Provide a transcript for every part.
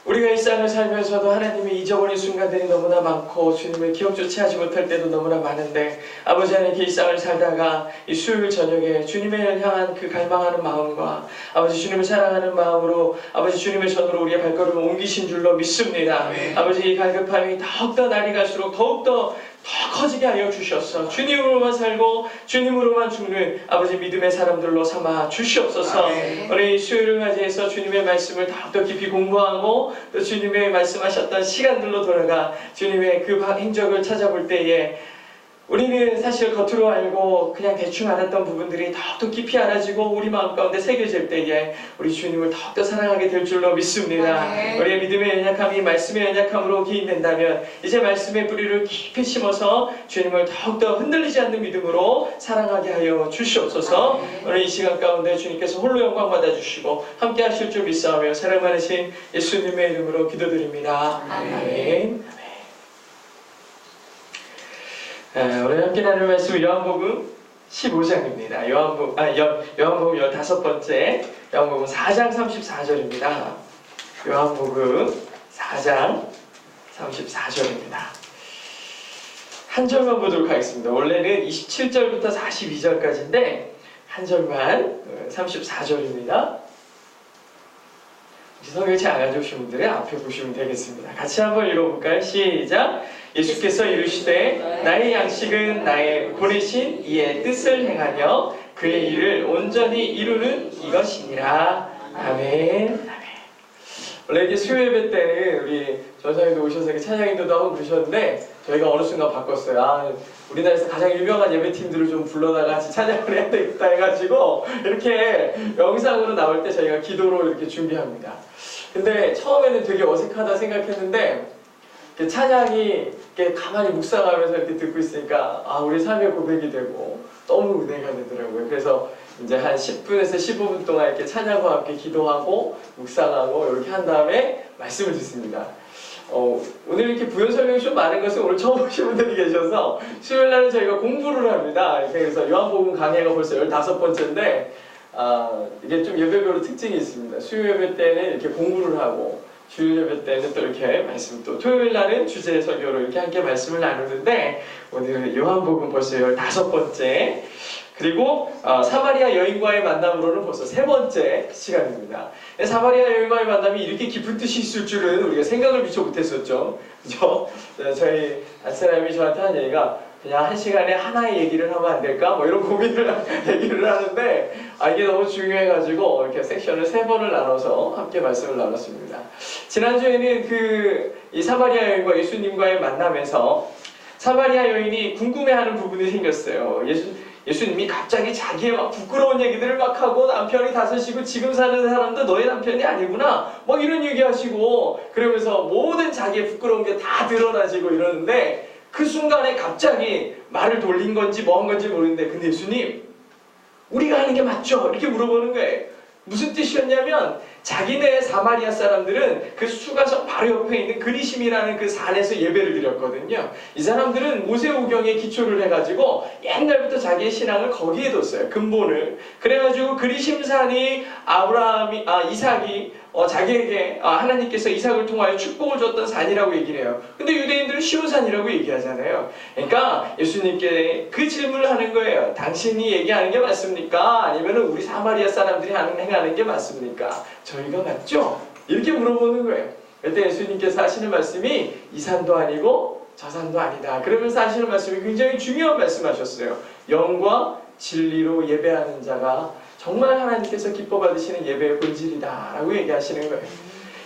우리가 일상을 살면서도 하나님이 잊어버린 순간들이 너무나 많고 주님을 기억조차 하지 못할 때도 너무나 많은데, 아버지 하나님께 일상을 살다가 이 수요일 저녁에 주님을 향한 그 갈망하는 마음과 아버지 주님을 사랑하는 마음으로 아버지 주님의 손으로 우리의 발걸음을 옮기신 줄로 믿습니다. 아버지 이 갈급함이 더욱더 날이 갈수록 더욱더 더 커지게 하여 주셔서 주님으로만 살고 주님으로만 죽는 아버지 믿음의 사람들로 삼아 주시옵소서. 우리 수요일을 맞이해서 주님의 말씀을 더욱더 깊이 공부하고 또 주님의 말씀하셨던 시간들로 돌아가 주님의 그 행적을 찾아볼 때에 우리는 사실 겉으로 알고 그냥 대충 알았던 부분들이 더욱더 깊이 알아지고 우리 마음 가운데 새겨질 때에 우리 주님을 더욱더 사랑하게 될 줄로 믿습니다. 우리의 믿음의 연약함이 말씀의 연약함으로 기인된다면 이제 말씀의 뿌리를 깊이 심어서 주님을 더욱더 흔들리지 않는 믿음으로 사랑하게 하여 주시옵소서. 오늘 이 시간 가운데 주님께서 홀로 영광 받아주시고 함께 하실 줄 믿사오며 사랑 많으신 예수님의 이름으로 기도드립니다. 아멘. 오늘 함께 나눌 말씀은 요한복음 15장입니다. 요한복음 15번째, 요한복음 4장 34절입니다. 요한복음 4장 34절입니다. 한 절만 보도록 하겠습니다. 원래는 27절부터 42절까지인데 한 절만 34절입니다. 성경 잘 안 가져오신 분들은 앞에 보시면 되겠습니다. 같이 한번 읽어볼까요? 시작! 예수께서 이르시되 나의 양식은 나의 보내신 이의 뜻을 행하며 그의 일을 온전히 이루는 이것이니라. 아멘. 원래 이렇게 수요 예배 때는 우리 전사님도 오셔서 찬양인도도 하고 그러셨는데 저희가 어느 순간 바꿨어요. 우리나라에서 가장 유명한 예배팀들을 좀 불러다가 같이 찬양을 해야 되겠다 해가지고 이렇게 영상으로 나올 때 저희가 기도로 이렇게 준비합니다. 근데 처음에는 되게 어색하다 생각했는데 찬양이 이렇게 가만히 묵상하면서 이렇게 듣고 있으니까 우리 삶의 고백이 되고 너무 은혜가 되더라고요. 그래서 이제 한 10분에서 15분 동안 이렇게 찬양과 함께 기도하고 묵상하고 이렇게 한 다음에 말씀을 듣습니다. 오늘 이렇게 부연 설명이 좀 많은 것은 오늘 처음 오신 분들이 계셔서 수요일 날은 저희가 공부를 합니다. 그래서 요한복음 강해가 벌써 15번째인데 이게 좀 예배별로 특징이 있습니다. 수요 예배 때는 이렇게 공부를 하고 주일 예배 때는 또 이렇게 말씀, 또 토요일 날은 주제 설교로 이렇게 함께 말씀을 나누는데 오늘 요한복음 벌써 15번째, 그리고 사마리아 여인과의 만남으로는 벌써 3번째 시간입니다. 사마리아 여인과의 만남이 이렇게 깊은 뜻이 있을 줄은 우리가 생각을 미처 못했었죠. 그죠? 저희 안사람이 저한테 한 얘기가 그냥 한 시간에 하나의 얘기를 하면 안 될까? 뭐 이런 얘기를 하는데 이게 너무 중요해가지고 이렇게 섹션을 3번을 나눠서 함께 말씀을 나눴습니다. 지난주에는 이 사마리아 여인과 예수님과의 만남에서 사마리아 여인이 궁금해하는 부분이 생겼어요. 예수님이 갑자기 자기의 막 부끄러운 얘기들을 막 하고 남편이 다섯이고 지금 사는 사람도 너의 남편이 아니구나 뭐 이런 얘기하시고 그러면서 모든 자기의 부끄러운 게 다 드러나지고 이러는데 그 순간에 갑자기 말을 돌린 건지 뭐 한 건지 모르는데 근데 예수님 우리가 하는 게 맞죠? 이렇게 물어보는 거예요. 무슨 뜻이었냐면 자기네 사마리아 사람들은 그 수가성 바로 옆에 있는 그리심이라는 그 산에서 예배를 드렸거든요. 이 사람들은 모세오경에 기초를 해가지고 옛날부터 자기의 신앙을 거기에 뒀어요. 근본을. 그래가지고 그리심산이 이삭이 자기에게 하나님께서 이삭을 통하여 축복을 줬던 산이라고 얘기를 해요. 근데 유대인들은 시온산이라고 얘기하잖아요. 그러니까 예수님께 그 질문을 하는 거예요. 당신이 얘기하는 게 맞습니까? 아니면 우리 사마리아 사람들이 행하는 게 맞습니까? 저희가 맞죠? 이렇게 물어보는 거예요. 그때 예수님께서 하시는 말씀이 이 산도 아니고 저 산도 아니다. 그러면서 하시는 말씀이 굉장히 중요한 말씀하셨어요. 영과 진리로 예배하는 자가 정말 하나님께서 기뻐 받으시는 예배의 본질이다 라고 얘기하시는 거예요.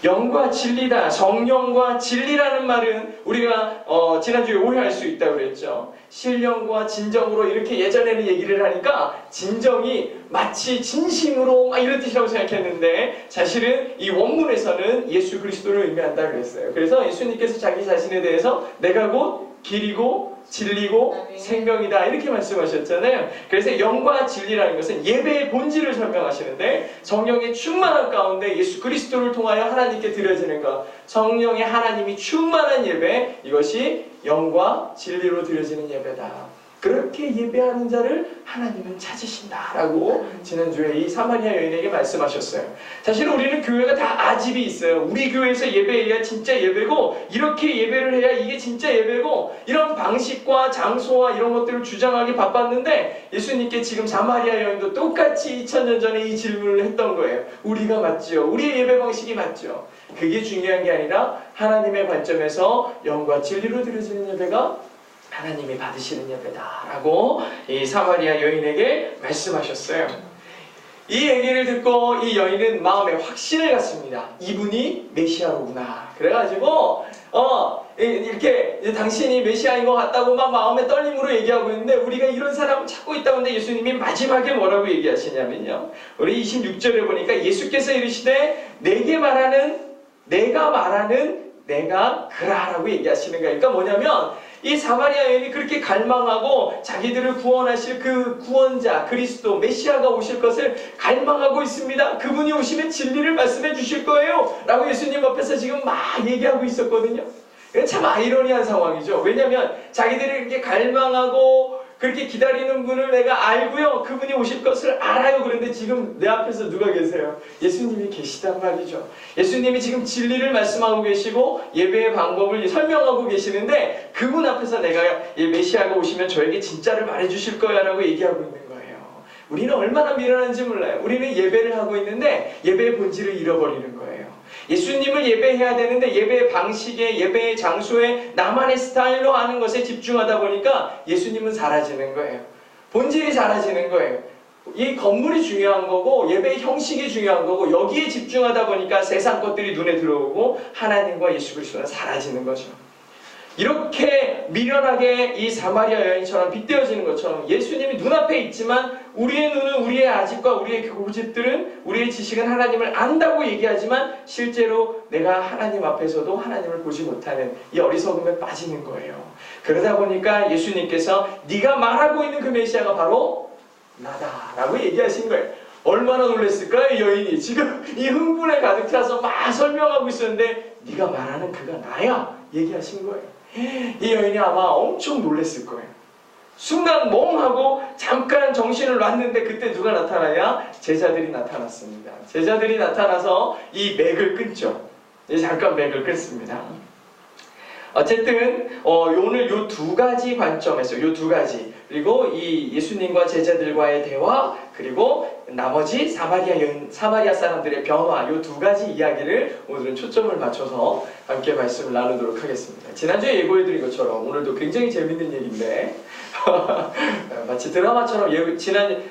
영과 진리다. 성령과 진리라는 말은 우리가 지난주에 오해할 수 있다고 그랬죠. 신령과 진정으로 이렇게 예전에는 얘기를 하니까 진정이 마치 진심으로 막 이런 뜻이라고 생각했는데 사실은 이 원문에서는 예수 그리스도를 의미한다고 그랬어요. 그래서 예수님께서 자기 자신에 대해서 내가 곧 길이고 진리고 생명이다 이렇게 말씀하셨잖아요. 그래서 영과 진리라는 것은 예배의 본질을 설명하시는데 성령의 충만함 가운데 예수 그리스도를 통하여 하나님께 드려지는 것, 성령의 하나님이 충만한 예배, 이것이 영과 진리로 드려지는 예배다. 그렇게 예배하는 자를 하나님은 찾으신다라고 지난주에 이 사마리아 여인에게 말씀하셨어요. 사실 우리는 교회가 다 아집이 있어요. 우리 교회에서 예배해야 진짜 예배고, 이렇게 예배를 해야 이게 진짜 예배고, 이런 방식과 장소와 이런 것들을 주장하기 바빴는데, 예수님께 지금 사마리아 여인도 똑같이 2000년 전에 이 질문을 했던 거예요. 우리가 맞죠? 우리의 예배 방식이 맞죠? 그게 중요한 게 아니라 하나님의 관점에서 영과 진리로 드려지는 예배가 하나님이 받으시는 예배다라고 이 사마리아 여인에게 말씀하셨어요. 이 얘기를 듣고 이 여인은 마음에 확신을 갖습니다. 이분이 메시아로구나. 그래가지고 이렇게 당신이 메시아인 것 같다고 막 마음의 떨림으로 얘기하고 있는데, 우리가 이런 사람을 찾고 있다고 하는데 예수님이 마지막에 뭐라고 얘기하시냐면요, 우리 26절에 보니까 예수께서 이르시되 내가 말하는 내가 그라라고 얘기하시는 거예요. 그러니까 뭐냐면 이 사마리아 여인이 그렇게 갈망하고 자기들을 구원하실 그 구원자 그리스도 메시아가 오실 것을 갈망하고 있습니다. 그분이 오시면 진리를 말씀해 주실 거예요 라고 예수님 앞에서 지금 막 얘기하고 있었거든요. 참 아이러니한 상황이죠. 왜냐하면 자기들이 이렇게 갈망하고 그렇게 기다리는 분을 내가 알고요, 그분이 오실 것을 알아요. 그런데 지금 내 앞에서 누가 계세요? 예수님이 계시단 말이죠. 예수님이 지금 진리를 말씀하고 계시고 예배의 방법을 설명하고 계시는데, 그분 앞에서 내가 메시아가 오시면 저에게 진짜를 말해주실 거야 라고 얘기하고 있는 거예요. 우리는 얼마나 미련한지 몰라요. 우리는 예배를 하고 있는데 예배의 본질을 잃어버리는 거예요. 예수님을 예배해야 되는데 예배의 방식에, 예배의 장소에 나만의 스타일로 하는 것에 집중하다 보니까 예수님은 사라지는 거예요. 본질이 사라지는 거예요. 이 건물이 중요한 거고 예배의 형식이 중요한 거고, 여기에 집중하다 보니까 세상 것들이 눈에 들어오고 하나님과 예수 그리스도는 사라지는 거죠. 이렇게 미련하게 이 사마리아 여인처럼 빗대어지는 것처럼 예수님이 눈앞에 있지만 우리의 눈은, 우리의 아집과 우리의 고집들은, 우리의 지식은 하나님을 안다고 얘기하지만 실제로 내가 하나님 앞에서도 하나님을 보지 못하는 이 어리석음에 빠지는 거예요. 그러다 보니까 예수님께서 네가 말하고 있는 그 메시아가 바로 나다라고 얘기하신 거예요. 얼마나 놀랐을까요? 이 여인이 지금 이 흥분에 가득 차서 막 설명하고 있었는데 네가 말하는 그가 나야 얘기하신 거예요. 이 여인이 아마 엄청 놀랐을 거예요. 순간 멍하고 잠깐 정신을 놨는데 그때 누가 나타나냐? 제자들이 나타났습니다. 제자들이 나타나서 이 맥을 끊죠. 잠깐 맥을 끊습니다. 어쨌든 오늘 요 두 가지 관점에서, 요 두 가지, 그리고 이 예수님과 제자들과의 대화, 그리고 나머지 사마리아 사람들의 변화, 요 두 가지 이야기를 오늘은 초점을 맞춰서 함께 말씀을 나누도록 하겠습니다. 지난주에 예고해드린 것처럼 오늘도 굉장히 재밌는 얘기인데 마치 드라마처럼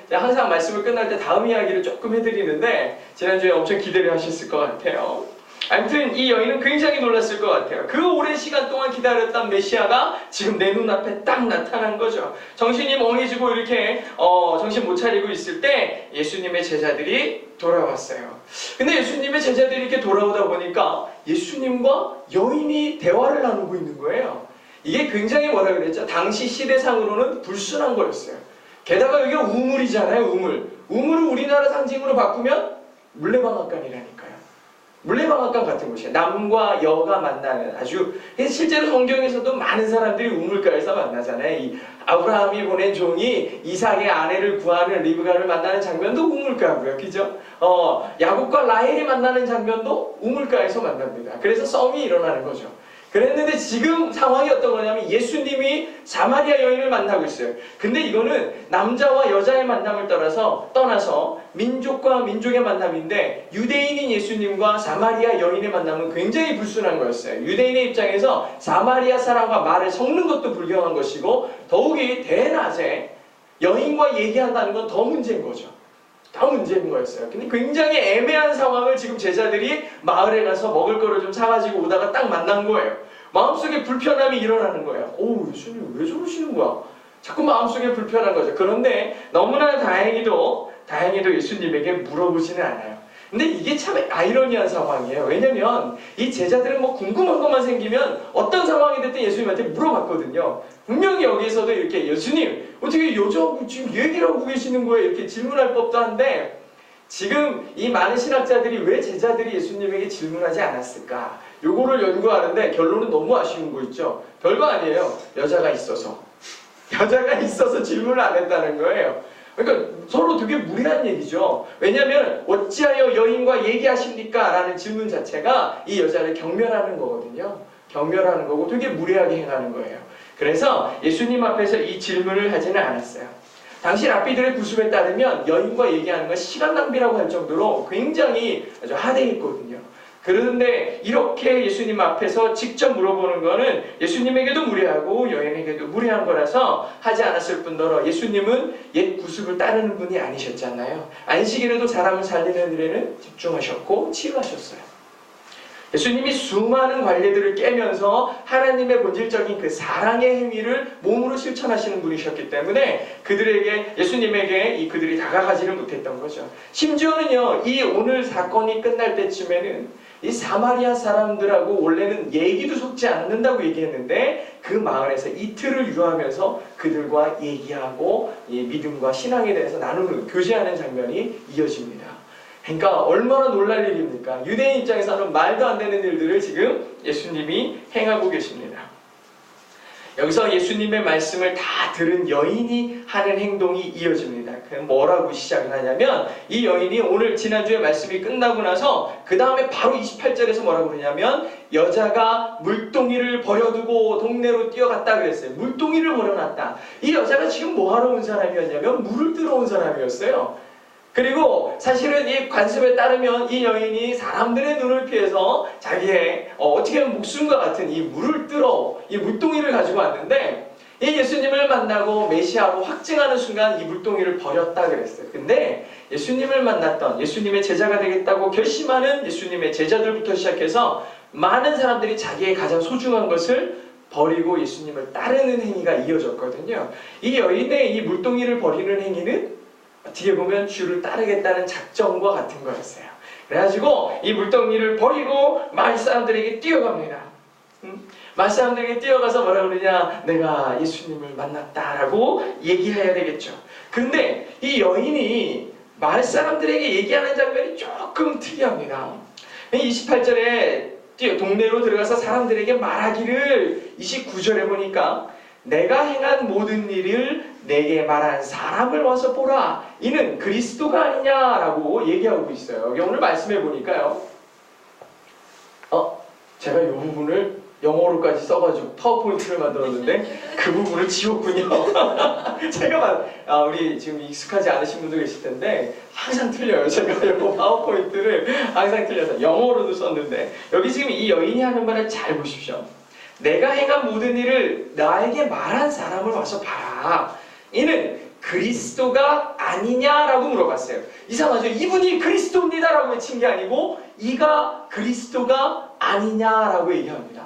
항상 말씀을 끝날 때 다음 이야기를 조금 해드리는데 지난주에 엄청 기대를 하셨을 것 같아요. 아무튼 이 여인은 굉장히 놀랐을 것 같아요. 그 오랜 시간 동안 기다렸던 메시아가 지금 내 눈앞에 딱 나타난 거죠. 정신이 멍해지고 이렇게 정신 못 차리고 있을 때 예수님의 제자들이 돌아왔어요. 근데 예수님의 제자들이 이렇게 돌아오다 보니까 예수님과 여인이 대화를 나누고 있는 거예요. 이게 굉장히 뭐라 그랬죠? 당시 시대상으로는 불순한 거였어요. 게다가 여기가 우물이잖아요. 우물을 우리나라 상징으로 바꾸면 물레방앗간이라니까요. 물레방앗간 같은 곳이에요. 남과 여가 만나는, 아주 실제로 성경에서도 많은 사람들이 우물가에서 만나잖아요. 이 아브라함이 보낸 종이 이삭의 아내를 구하는 리브가를 만나는 장면도 우물가고요. 그죠? 야곱과 라헬이 만나는 장면도 우물가에서 만납니다. 그래서 썸이 일어나는 거죠. 그랬는데 지금 상황이 어떤 거냐면 예수님이 사마리아 여인을 만나고 있어요. 근데 이거는 남자와 여자의 만남을 떠나서 민족과 민족의 만남인데, 유대인인 예수님과 사마리아 여인의 만남은 굉장히 불순한 거였어요. 유대인의 입장에서 사마리아 사람과 말을 섞는 것도 불경한 것이고, 더욱이 대낮에 여인과 얘기한다는 건 더 문제인 거죠. 다 문제인 거였어요. 근데 굉장히 애매한 상황을 지금 제자들이 마을에 가서 먹을 거를 좀 사가지고 오다가 딱 만난 거예요. 마음속에 불편함이 일어나는 거예요. 오, 예수님 왜 저러시는 거야? 자꾸 마음속에 불편한 거죠. 그런데 너무나 다행히도 예수님에게 물어보지는 않아요. 근데 이게 참 아이러니한 상황이에요. 왜냐면 이 제자들은 뭐 궁금한 것만 생기면 어떤 상황이 됐든 예수님한테 물어봤거든요. 분명히 여기에서도 이렇게 예수님 어떻게 여자하고 지금 얘기를 하고 계시는 거예요? 이렇게 질문할 법도 한데, 지금 이 많은 신학자들이 왜 제자들이 예수님에게 질문하지 않았을까? 요거를 연구하는데 결론은 너무 아쉬운 거 있죠. 별거 아니에요. 여자가 있어서. 여자가 있어서 질문을 안 했다는 거예요. 그러니까 서로 되게 무례한 얘기죠. 왜냐하면 어찌하여 여인과 얘기하십니까? 라는 질문 자체가 이 여자를 경멸하는 거거든요. 경멸하는 거고 되게 무례하게 행하는 거예요. 그래서 예수님 앞에서 이 질문을 하지는 않았어요. 당시 랍비들의 구습에 따르면 여인과 얘기하는 건 시간 낭비라고 할 정도로 굉장히 아주 하대했거든요. 그런데 이렇게 예수님 앞에서 직접 물어보는 거는 예수님에게도 무례하고 여인에게도 무례한 거라서 하지 않았을 뿐더러 예수님은 옛 구습을 따르는 분이 아니셨잖아요. 안식일에도 사람을 살리는 일에는 집중하셨고 치유하셨어요. 예수님이 수많은 관례들을 깨면서 하나님의 본질적인 그 사랑의 행위를 몸으로 실천하시는 분이셨기 때문에 예수님에게 그들이 다가가지를 못했던 거죠. 심지어는요, 이 오늘 사건이 끝날 때쯤에는 이 사마리아 사람들하고 원래는 얘기도 섞지 않는다고 얘기했는데 그 마을에서 이틀을 유하면서 그들과 얘기하고 이 믿음과 신앙에 대해서 나누는, 교제하는 장면이 이어집니다. 그러니까 얼마나 놀랄 일입니까? 유대인 입장에서는 말도 안 되는 일들을 지금 예수님이 행하고 계십니다. 여기서 예수님의 말씀을 다 들은 여인이 하는 행동이 이어집니다. 그럼 뭐라고 시작을 하냐면 이 여인이 오늘 지난주에 말씀이 끝나고 나서 그 다음에 바로 28절에서 뭐라고 그러냐면 여자가 물동이를 버려두고 동네로 뛰어갔다 그랬어요. 물동이를 버려놨다. 이 여자가 지금 뭐하러 온 사람이었냐면 물을 뜨러 온 사람이었어요. 그리고 사실은 이 관습에 따르면 이 여인이 사람들의 눈을 피해서 자기의 어떻게 보면 목숨과 같은 이 물을 뜨러 이 물동이를 가지고 왔는데 이 예수님을 만나고 메시아로 확증하는 순간 이 물동이를 버렸다 그랬어요. 근데 예수님을 만났던, 예수님의 제자가 되겠다고 결심하는 예수님의 제자들부터 시작해서 많은 사람들이 자기의 가장 소중한 것을 버리고 예수님을 따르는 행위가 이어졌거든요. 이 여인의 이 물동이를 버리는 행위는 어떻게 보면 주를 따르겠다는 작정과 같은 거였어요. 그래가지고 이 물동이를 버리고 마을 사람들에게 뛰어갑니다. 마을 사람들에게 뛰어가서 뭐라 그러냐, 내가 예수님을 만났다라고 얘기해야 되겠죠. 그런데 이 여인이 마을 사람들에게 얘기하는 장면이 조금 특이합니다. 28절에 동네로 들어가서 사람들에게 말하기를 29절에 보니까 내가 행한 모든 일을 내게 말한 사람을 와서 보라. 이는 그리스도가 아니냐라고 얘기하고 있어요. 여기 오늘 말씀해 보니까요. 제가 이 부분을 영어로까지 써가지고 파워포인트를 만들었는데 그 부분을 지웠군요. 제가 우리 지금 익숙하지 않으신 분도 계실 텐데 항상 틀려요. 제가 이 파워포인트를 항상 틀려서 영어로도 썼는데 여기 지금 이 여인이 하는 말을 잘 보십시오. 내가 행한 모든 일을 나에게 말한 사람을 와서 봐라. 이는 그리스도가 아니냐라고 물어봤어요. 이상하죠? 이분이 그리스도입니다라고 외친 게 아니고 이가 그리스도가 아니냐라고 얘기합니다.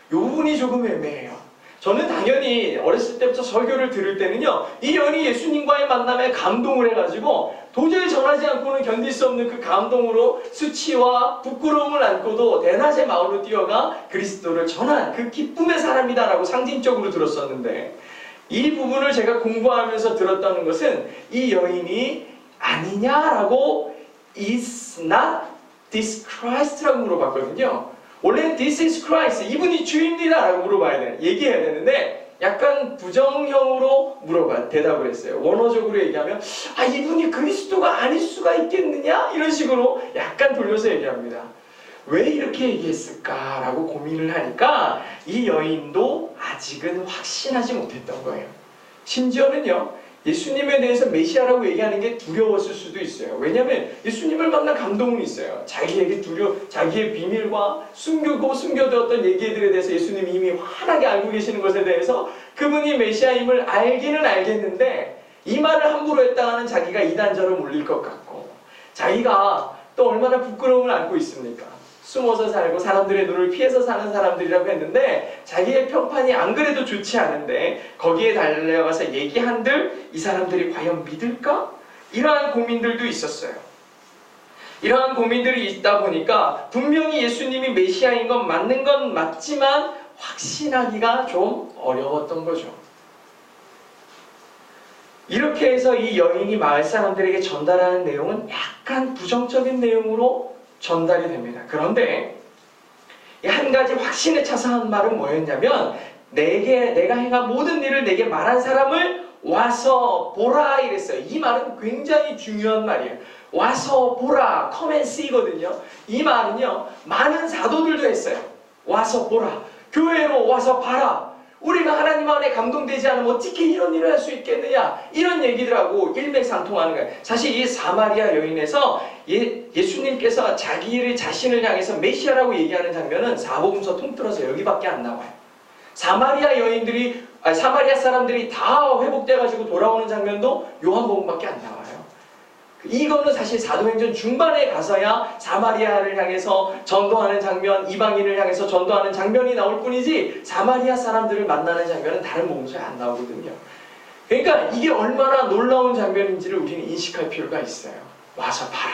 이 부분이 조금 애매해요. 저는 당연히 어렸을 때부터 설교를 들을 때는요, 이 여인이 예수님과의 만남에 감동을 해가지고 도저히 전하지 않고는 견딜 수 없는 그 감동으로 수치와 부끄러움을 안고도 대낮에 마을로 뛰어가 그리스도를 전한 그 기쁨의 사람이다라고 상징적으로 들었었는데 이 부분을 제가 공부하면서 들었다는 것은 이 여인이 아니냐라고 is not this Christ라고 물어봤거든요. 원래는 this is Christ, 이분이 주입니다 라고 물어봐야 돼, 얘기해야 되는데 약간 부정형으로 대답을 했어요. 원어적으로 얘기하면 이분이 그리스도가 아닐 수가 있겠느냐? 이런 식으로 약간 돌려서 얘기합니다. 왜 이렇게 얘기했을까라고 고민을 하니까 이 여인도 아직은 확신하지 못했던 거예요. 심지어는요, 예수님에 대해서 메시아라고 얘기하는 게 두려웠을 수도 있어요. 왜냐하면 예수님을 만난 감동은 있어요. 자기에게 자기의 비밀과 숨겨두었던 얘기들에 대해서 예수님이 이미 환하게 알고 계시는 것에 대해서 그분이 메시아임을 알기는 알겠는데 이 말을 함부로 했다가는 자기가 이단자로 몰릴 것 같고 자기가 또 얼마나 부끄러움을 안고 있습니까? 숨어서 살고 사람들의 눈을 피해서 사는 사람들이라고 했는데 자기의 평판이 안 그래도 좋지 않은데 거기에 달려가서 얘기한들 이 사람들이 과연 믿을까? 이러한 고민들도 있었어요. 이러한 고민들이 있다 보니까 분명히 예수님이 메시아인 건 맞는 건 맞지만 확신하기가 좀 어려웠던 거죠. 이렇게 해서 이 여인이 마을 사람들에게 전달하는 내용은 약간 부정적인 내용으로 전달이 됩니다. 그런데 한 가지 확신에 차서 한 말은 뭐였냐면 내가 행한 모든 일을 내게 말한 사람을 와서 보라 이랬어요. 이 말은 굉장히 중요한 말이에요. 와서 보라, come and see거든요. 이 말은요, 많은 사도들도 했어요. 와서 보라, 교회로 와서 봐라. 우리가 하나님 안에 감동되지 않으면 어떻게 이런 일을 할 수 있겠느냐, 이런 얘기들하고 일맥상통하는 거예요. 사실 이 사마리아 여인에서 예수님께서 자신을 향해서 메시아라고 얘기하는 장면은 사복음서 통틀어서 여기밖에 안 나와요. 사마리아 사람들이 다 회복돼가지고 돌아오는 장면도 요한복음밖에 안 나와요. 이거는 사실 사도행전 중반에 가서야 사마리아를 향해서 전도하는 장면, 이방인을 향해서 전도하는 장면이 나올 뿐이지 사마리아 사람들을 만나는 장면은 다른 복음서에 안 나오거든요. 그러니까 이게 얼마나 놀라운 장면인지를 우리는 인식할 필요가 있어요. 와서 봐라.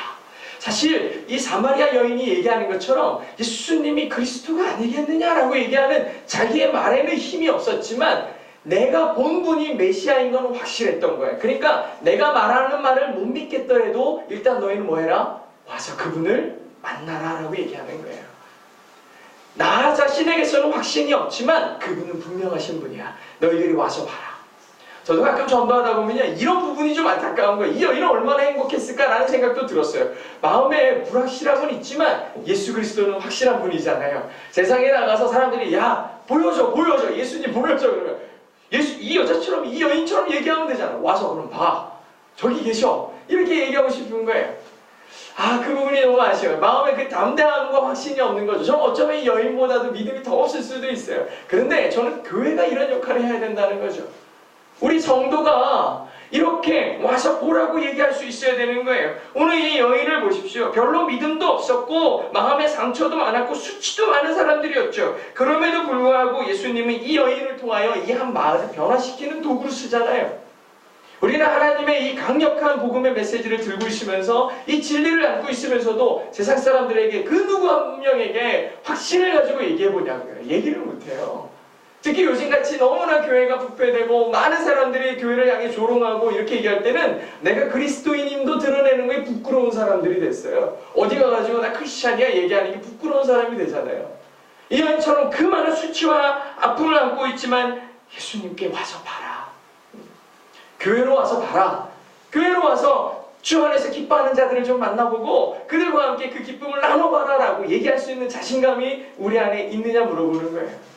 사실 이 사마리아 여인이 얘기하는 것처럼 예수님이 그리스도가 아니겠느냐라고 얘기하는 자기의 말에는 힘이 없었지만 내가 본 분이 메시아인 건 확실했던 거예요. 그러니까 내가 말하는 말을 못 믿겠더라도 일단 너희는 뭐 해라? 와서 그분을 만나라 라고 얘기하는 거예요. 나 자신에게서는 확신이 없지만 그분은 분명하신 분이야. 너희들이 와서 봐라. 저도 가끔 전도하다 보면요, 이런 부분이 좀 안타까운 거예요. 이 여인은 얼마나 행복했을까라는 생각도 들었어요. 마음에 불확실함은 있지만 예수 그리스도는 확실한 분이잖아요. 세상에 나가서 사람들이 야 보여줘 예수님 보여줘 그러면 이 여자처럼 이 여인처럼 얘기하면 되잖아. 와서 그럼 봐. 저기 계셔. 이렇게 얘기하고 싶은 거예요. 그 부분이 너무 아쉬워요. 마음에 그 담대함과 확신이 없는 거죠. 저는 어쩌면 이 여인보다도 믿음이 더 없을 수도 있어요. 그런데 저는 교회가 이런 역할을 해야 된다는 거죠. 우리 성도가 이렇게 와서 보라고 얘기할 수 있어야 되는 거예요. 오늘 이 여인을 보십시오. 별로 믿음도 없었고 마음에 상처도 많았고 수치도 많은 사람들이었죠. 그럼에도 불구하고 예수님은 이 여인을 통하여 이 한 마을을 변화시키는 도구를 쓰잖아요. 우리는 하나님의 이 강력한 복음의 메시지를 들고 있으면서 이 진리를 안고 있으면서도 세상 사람들에게 그 누구 한 명에게 확신을 가지고 얘기해보냐고요. 얘기를 못해요. 특히 요즘같이 너무나 교회가 부패되고 많은 사람들이 교회를 향해 조롱하고 이렇게 얘기할 때는 내가 그리스도인임도 드러내는 게 부끄러운 사람들이 됐어요. 어디 가가지고 나 크리스찬이야 얘기하는 게 부끄러운 사람이 되잖아요. 이 여인처럼 그 많은 수치와 아픔을 안고 있지만 예수님께 와서 봐라. 교회로 와서 봐라. 교회로 와서 주 안에서 기뻐하는 자들을 좀 만나보고 그들과 함께 그 기쁨을 나눠봐라 라고 얘기할 수 있는 자신감이 우리 안에 있느냐 물어보는 거예요.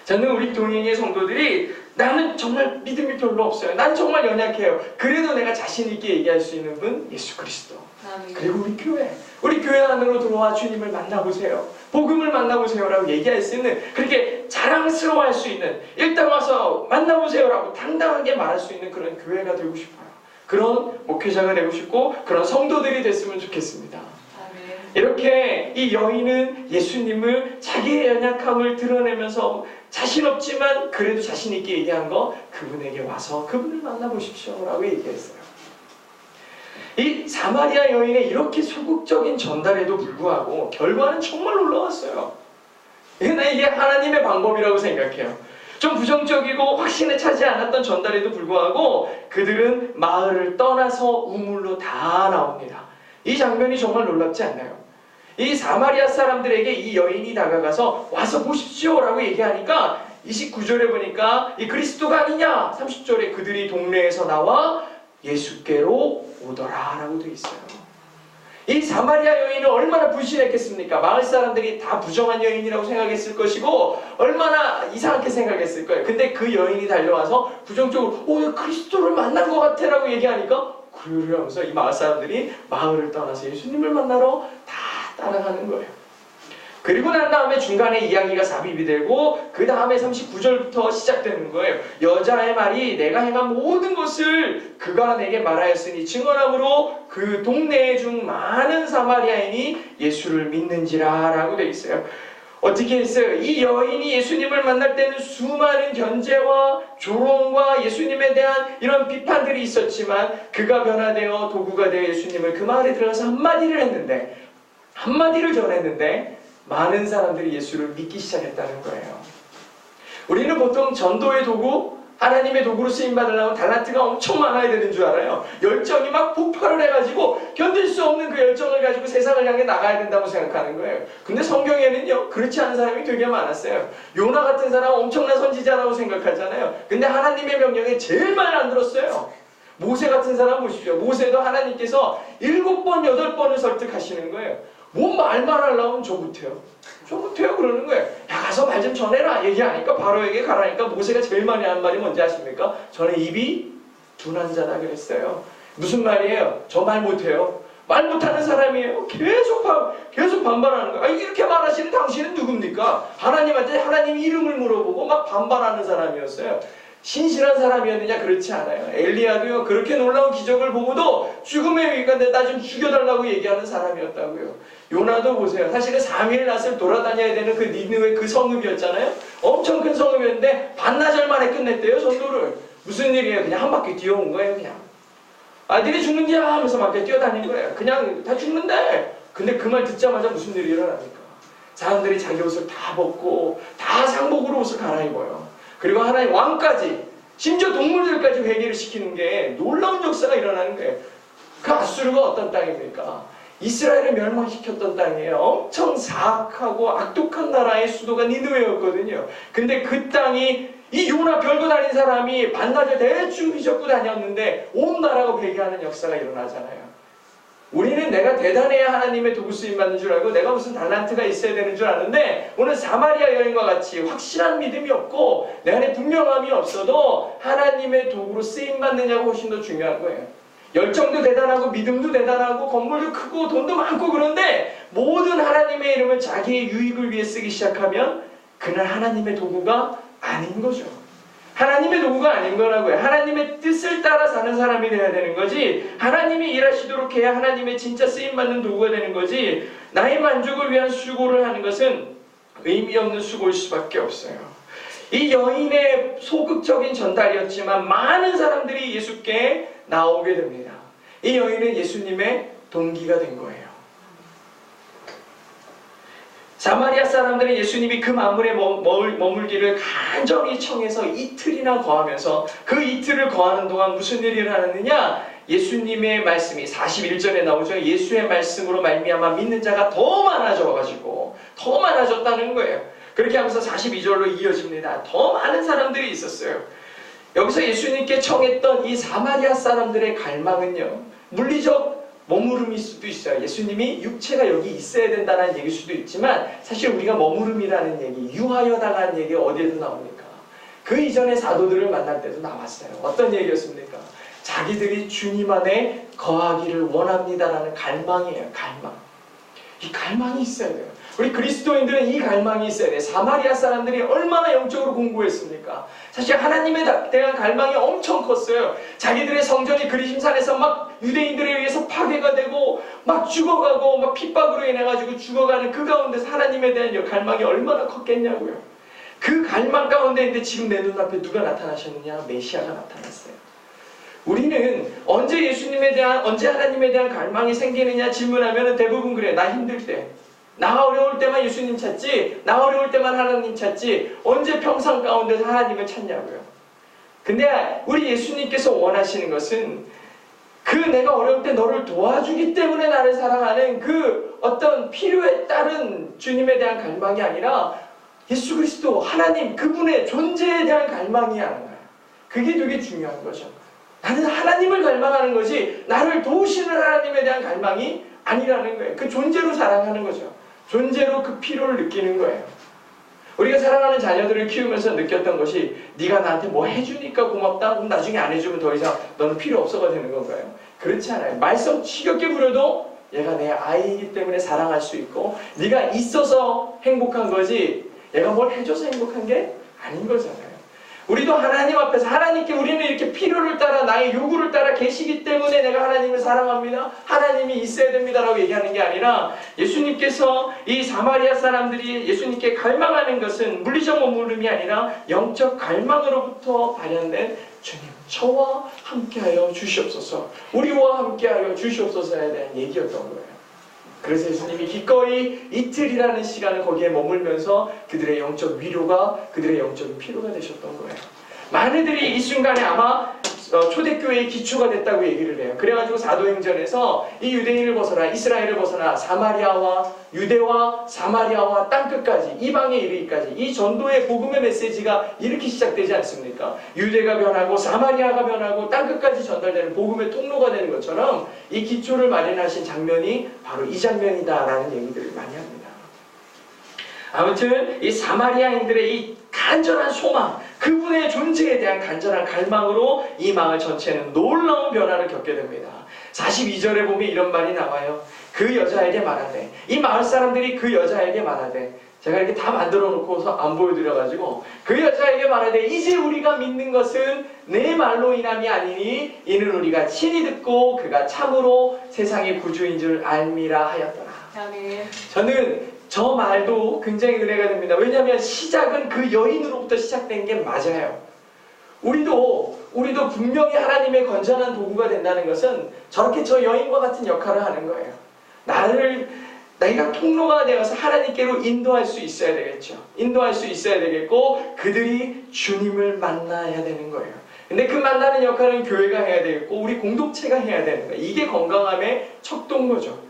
저는 우리 동행의 성도들이 나는 정말 믿음이 별로 없어요. 난 정말 연약해요. 그래도 내가 자신 있게 얘기할 수 있는 분 예수 그리스도. 그리고 우리 교회 안으로 들어와 주님을 만나보세요. 복음을 만나보세요 라고 얘기할 수 있는, 그렇게 자랑스러워할 수 있는, 일단 와서 만나보세요 라고 당당하게 말할 수 있는 그런 교회가 되고 싶어요. 그런 목회자가 되고 싶고 그런 성도들이 됐으면 좋겠습니다. 이렇게 이 여인은 예수님을 자기의 연약함을 드러내면서 자신 없지만 그래도 자신 있게 얘기한 거, 그분에게 와서 그분을 만나보십시오 라고 얘기했어요. 이 사마리아 여인의 이렇게 소극적인 전달에도 불구하고 결과는 정말 놀라웠어요. 이게 하나님의 방법이라고 생각해요. 좀 부정적이고 확신에 차지 않았던 전달에도 불구하고 그들은 마을을 떠나서 우물로 다 나옵니다. 이 장면이 정말 놀랍지 않나요? 이 사마리아 사람들에게 이 여인이 다가가서 와서 보십시오 라고 얘기하니까 29절에 보니까 이 그리스도가 아니냐, 30절에 그들이 동네에서 나와 예수께로 오더라 라고 되어 있어요. 이 사마리아 여인은 얼마나 불신했겠습니까? 마을 사람들이 다 부정한 여인이라고 생각했을 것이고 얼마나 이상하게 생각했을 거예요. 근데 그 여인이 달려와서 부정적으로 내가 그리스도를 만난 것 같아 라고 얘기하니까 그러면서 이 마을 사람들이 마을을 떠나서 예수님을 만나러 다 따라가는 거예요. 그리고 난 다음에 중간에 이야기가 삽입이 되고 그 다음에 39절부터 시작되는 거예요. 여자의 말이 내가 행한 모든 것을 그가 내게 말하였으니 증언함으로 그 동네 중 많은 사마리아인이 예수를 믿는지라 라고 되어 있어요. 어떻게 했어요? 이 여인이 예수님을 만날 때는 수많은 견제와 조롱과 예수님에 대한 이런 비판들이 있었지만 그가 변화되어 도구가 되어 예수님을 그 마을에 들어가서 한마디를 전했는데 많은 사람들이 예수를 믿기 시작했다는 거예요. 우리는 보통 전도의 도구, 하나님의 도구로 쓰임받으려면 달란트가 엄청 많아야 되는 줄 알아요. 열정이 막 폭발을 해가지고 견딜 수 없는 그 열정을 가지고 세상을 향해 나가야 된다고 생각하는 거예요. 근데 성경에는요, 그렇지 않은 사람이 되게 많았어요. 요나 같은 사람은 엄청난 선지자라고 생각하잖아요. 근데 하나님의 명령에 제일 말 안 들었어요. 모세 같은 사람 보십시오. 모세도 하나님께서 7번, 8번을 설득하시는 거예요. 뭔 말만 하려면 저 못해요. 저 못해요 그러는 거예요. 야, 가서 말 좀 전해라 얘기하니까 바로에게 가라니까 모세가 제일 많이 하는 말이 뭔지 아십니까? 저는 입이 둔한 자다 그랬어요. 무슨 말이에요? 저 말 못해요. 말 못하는 사람이에요. 계속 반발하는 거예요. 이렇게 말하시는 당신은 누굽니까? 하나님한테 하나님 이름을 물어보고 막 반발하는 사람이었어요. 신실한 사람이었느냐? 그렇지 않아요. 엘리야도요, 그렇게 놀라운 기적을 보고도 죽음의 위기인데 나 좀 죽여달라고 얘기하는 사람이었다고요. 요나도 보세요. 사실은 3일 낮을 돌아다녀야 되는 그 니느웨 그 성읍이었잖아요. 엄청 큰 성읍이었는데 반나절 만에 끝냈대요, 전도를. 무슨 일이에요? 그냥 한 바퀴 뛰어온 거예요, 그냥. 아들이 죽는디야 하면서 막 뛰어다닌 거예요. 그냥 다 죽는데. 근데 그 말 듣자마자 무슨 일이 일어납니까? 사람들이 자기 옷을 다 벗고 다 상복으로 옷을 갈아입어요. 그리고 하나님 왕까지, 심지어 동물들까지 회개를 시키는 게 놀라운 역사가 일어나는 거예요. 그 아수르가 어떤 땅입니까? 이스라엘을 멸망시켰던 땅이에요. 엄청 사악하고 악독한 나라의 수도가 니느웨였거든요. 근데 그 땅이 이 요나 별거 다닌 사람이 반나절 대충 휘젓고 다녔는데 온 나라가 회개하는 역사가 일어나잖아요. 우리는 내가 대단해야 하나님의 도구 쓰임 받는 줄 알고 내가 무슨 달란트가 있어야 되는 줄 아는데, 오늘 사마리아 여인과 같이 확실한 믿음이 없고 내 안에 분명함이 없어도 하나님의 도구로 쓰임 받느냐가 훨씬 더 중요한 거예요. 열정도 대단하고 믿음도 대단하고 건물도 크고 돈도 많고, 그런데 모든 하나님의 이름을 자기의 유익을 위해 쓰기 시작하면 그는 하나님의 도구가 아닌 거죠. 하나님의 도구가 아닌 거라고요. 하나님의 뜻을 따라 사는 사람이 되어야 되는 거지, 하나님이 일하시도록 해야 하나님의 진짜 쓰임받는 도구가 되는 거지, 나의 만족을 위한 수고를 하는 것은 의미 없는 수고일 수밖에 없어요. 이 여인의 소극적인 전달이었지만 많은 사람들이 예수께 나오게 됩니다. 이 여인은 예수님의 동기가 된 거예요. 사마리아 사람들은 예수님이 그 만물에 머물기를 간절히 청해서 이틀이나 거하면서 그 이틀을 거하는 동안 무슨 일이 일어났느냐? 예수님의 말씀이 41절에 나오죠. 예수의 말씀으로 말미암아 믿는 자가 더 많아져가지고 더 많아졌다는 거예요. 그렇게 하면서 42절로 이어집니다. 더 많은 사람들이 있었어요. 여기서 예수님께 청했던 이 사마리아 사람들의 갈망은요, 물리적 머무름일 수도 있어요. 예수님이 육체가 여기 있어야 된다는 얘기일 수도 있지만, 사실 우리가 머무름이라는 얘기, 유하여다라는 얘기가 어디에도 나옵니까? 그 이전에 사도들을 만날 때도 나왔어요. 어떤 얘기였습니까? 자기들이 주님 안에 거하기를 원합니다라는 갈망이에요. 갈망. 이 갈망이 있어야 돼요. 우리 그리스도인들은 이 갈망이 있어야 돼요. 사마리아 사람들이 얼마나 영적으로 공부했습니까? 사실 하나님에 대한 갈망이 엄청 컸어요. 자기들의 성전이 그리심산에서 막 유대인들에 의해서 파괴가 되고 막 죽어가고 막 핍박으로 인해가지고 죽어가는 그 가운데서 하나님에 대한 갈망이 얼마나 컸겠냐고요. 그 갈망 가운데인데 지금 내 눈앞에 누가 나타나셨느냐? 메시아가 나타났어요. 우리는 언제 언제 하나님에 대한 갈망이 생기느냐 질문하면 대부분 그래요. 나 힘들 때, 나 어려울 때만 예수님 찾지, 나 어려울 때만 하나님 찾지, 언제 평상 가운데서 하나님을 찾냐고요. 근데 우리 예수님께서 원하시는 것은 그 내가 어려울 때 너를 도와주기 때문에 나를 사랑하는 그 어떤 필요에 따른 주님에 대한 갈망이 아니라 예수 그리스도 하나님 그분의 존재에 대한 갈망이 하는 거예요. 그게 되게 중요한 거죠. 나는 하나님을 갈망하는 것이 나를 도우시는 하나님에 대한 갈망이 아니라는 거예요. 그 존재로 사랑하는 거죠. 존재로 그 필요를 느끼는 거예요. 우리가 사랑하는 자녀들을 키우면서 느꼈던 것이 네가 나한테 뭐 해주니까 고맙다. 그럼 나중에 안 해주면 더 이상 너는 필요 없어가 되는 건가요? 그렇지 않아요. 말썽 치겹게 부려도 얘가 내 아이이기 때문에 사랑할 수 있고, 네가 있어서 행복한 거지 얘가 뭘 해줘서 행복한 게 아닌 거잖아요. 우리도 하나님 앞에서 하나님께 우리는 이렇게 필요를 따라 나의 요구를 따라 계시기 때문에 내가 하나님을 사랑합니다, 하나님이 있어야 됩니다라고 얘기하는 게 아니라, 예수님께서 이 사마리아 사람들이 예수님께 갈망하는 것은 물리적 머무름이 아니라 영적 갈망으로부터 발현된 주님 저와 함께하여 주시옵소서, 우리와 함께하여 주시옵소서에 대한 얘기였던 거예요. 그래서 예수님이 기꺼이 이틀이라는 시간을 거기에 머물면서 그들의 영적 위로가, 그들의 영적인 피로가 되셨던 거예요. 많은 이들이 이 순간에 아마 초대교회의 기초가 됐다고 얘기를 해요. 그래가지고 사도행전에서 이 유대인을 벗어나 이스라엘을 벗어나 사마리아와 유대와 사마리아와 땅끝까지 이방에 이르기까지 이 전도의 복음의 메시지가 이렇게 시작되지 않습니까? 유대가 변하고 사마리아가 변하고 땅끝까지 전달되는 복음의 통로가 되는 것처럼 이 기초를 마련하신 장면이 바로 이 장면이다라는 얘기들을 많이 합니다. 아무튼 이 사마리아인들의 이 간절한 소망, 그분의 존재에 대한 간절한 갈망으로 이 마을 전체는 놀라운 변화를 겪게 됩니다. 42절에 보면 이런 말이 나와요. 그 여자에게 말하되, 이 마을 사람들이 그 여자에게 말하되, 제가 이렇게 다 만들어 놓고서 안 보여드려가지고 그 여자에게 말하되 이제 우리가 믿는 것은 내 말로 인함이 아니니 이는 우리가 친히 듣고 그가 참으로 세상의 구주인 줄 알미라 하였더라. 아멘. 저는 저 말도 굉장히 은혜가 됩니다. 왜냐하면 시작은 그 여인으로부터 시작된 게 맞아요. 우리도 분명히 하나님의 건전한 도구가 된다는 것은 저렇게 저 여인과 같은 역할을 하는 거예요. 내가 통로가 되어서 하나님께로 인도할 수 있어야 되겠죠. 인도할 수 있어야 되겠고 그들이 주님을 만나야 되는 거예요. 근데 그 만나는 역할은 교회가 해야 되겠고 우리 공동체가 해야 되는 거예요. 이게 건강함의 척도인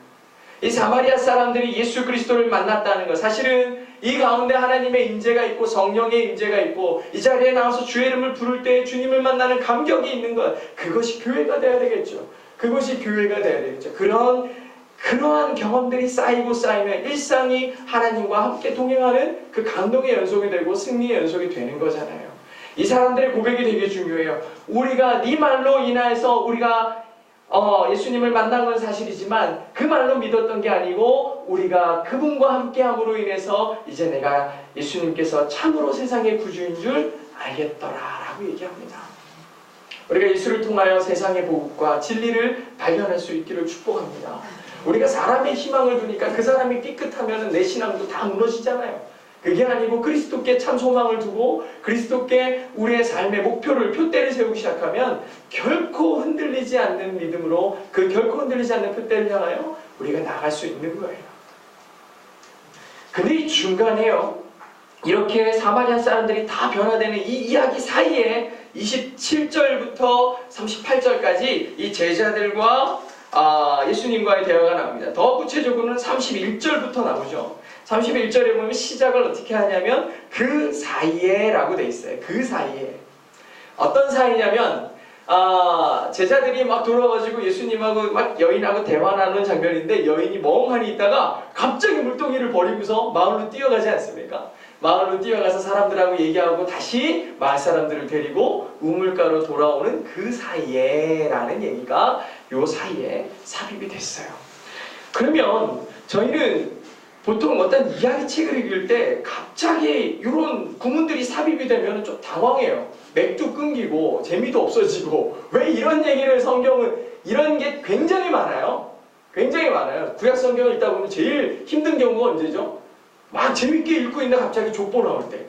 이 사마리아 사람들이 예수 그리스도를 만났다는 것, 사실은 이 가운데 하나님의 임재가 있고 성령의 임재가 있고 이 자리에 나와서 주의 이름을 부를 때 주님을 만나는 감격이 있는 것, 그것이 교회가 돼야 되겠죠. 그것이 교회가 돼야 되겠죠. 그러한 경험들이 쌓이고 쌓이면 일상이 하나님과 함께 동행하는 그 감동의 연속이 되고 승리의 연속이 되는 거잖아요. 이 사람들의 고백이 되게 중요해요. 우리가 네 말로 인하여서 우리가 예수님을 만난 건 사실이지만 그 말로 믿었던 게 아니고 우리가 그분과 함께함으로 인해서 이제 내가 예수님께서 참으로 세상의 구주인 줄 알겠더라 라고 얘기합니다. 우리가 예수를 통하여 세상의 복음과 진리를 발견할 수 있기를 축복합니다. 우리가 사람의 희망을 두니까 그 사람이 삐끗하면 내 신앙도 다 무너지잖아요. 그게 아니고 그리스도께 참 소망을 두고 그리스도께 우리의 삶의 목표를 표대를 세우기 시작하면 결코 흔들리지 않는 믿음으로 그 결코 흔들리지 않는 표대를 향하여 우리가 나갈 수 있는 거예요. 근데 이 중간에요, 이렇게 사마리아 사람들이 다 변화되는 이 이야기 사이에 27절부터 38절까지 이 제자들과 예수님과의 대화가 나옵니다. 더 구체적으로는 31절부터 나오죠. 31절에 보면 시작을 어떻게 하냐면 그 사이에 라고 돼 있어요. 그 사이에. 어떤 사이냐면 제자들이 막 돌아와가지고 예수님하고 막 여인하고 대화 나누는 장면인데 여인이 멍하니 있다가 갑자기 물동이를 버리고서 마을로 뛰어가지 않습니까? 마을로 뛰어가서 사람들하고 얘기하고 다시 마을 사람들을 데리고 우물가로 돌아오는 그 사이에 라는 얘기가 요 사이에 삽입이 됐어요. 그러면 저희는 보통 어떤 이야기책을 읽을 때 갑자기 이런 구문들이 삽입이 되면 좀 당황해요. 맥도 끊기고 재미도 없어지고 왜 이런 얘기를 성경은 이런 게 굉장히 많아요. 굉장히 많아요. 구약 성경을 읽다 보면 제일 힘든 경우가 언제죠? 막 재밌게 읽고 있는데 갑자기 족보 나올 때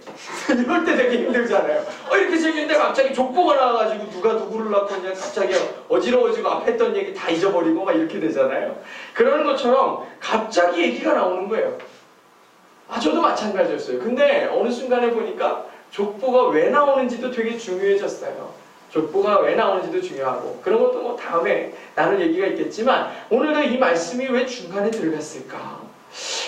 이럴 때 되게 힘들잖아요. 이렇게 재밌는데 갑자기 족보가 나와가지고 누가 누구를 낳고 그냥 갑자기 어지러워지고 앞에 했던 얘기 다 잊어버리고 막 이렇게 되잖아요. 그러는 것처럼 갑자기 얘기가 나오는 거예요. 저도 마찬가지였어요. 근데 어느 순간에 보니까 족보가 왜 나오는지도 되게 중요해졌어요. 족보가 왜 나오는지도 중요하고 그런 것도 뭐 다음에 나눌 얘기가 있겠지만 오늘도 이 말씀이 왜 중간에 들어갔을까?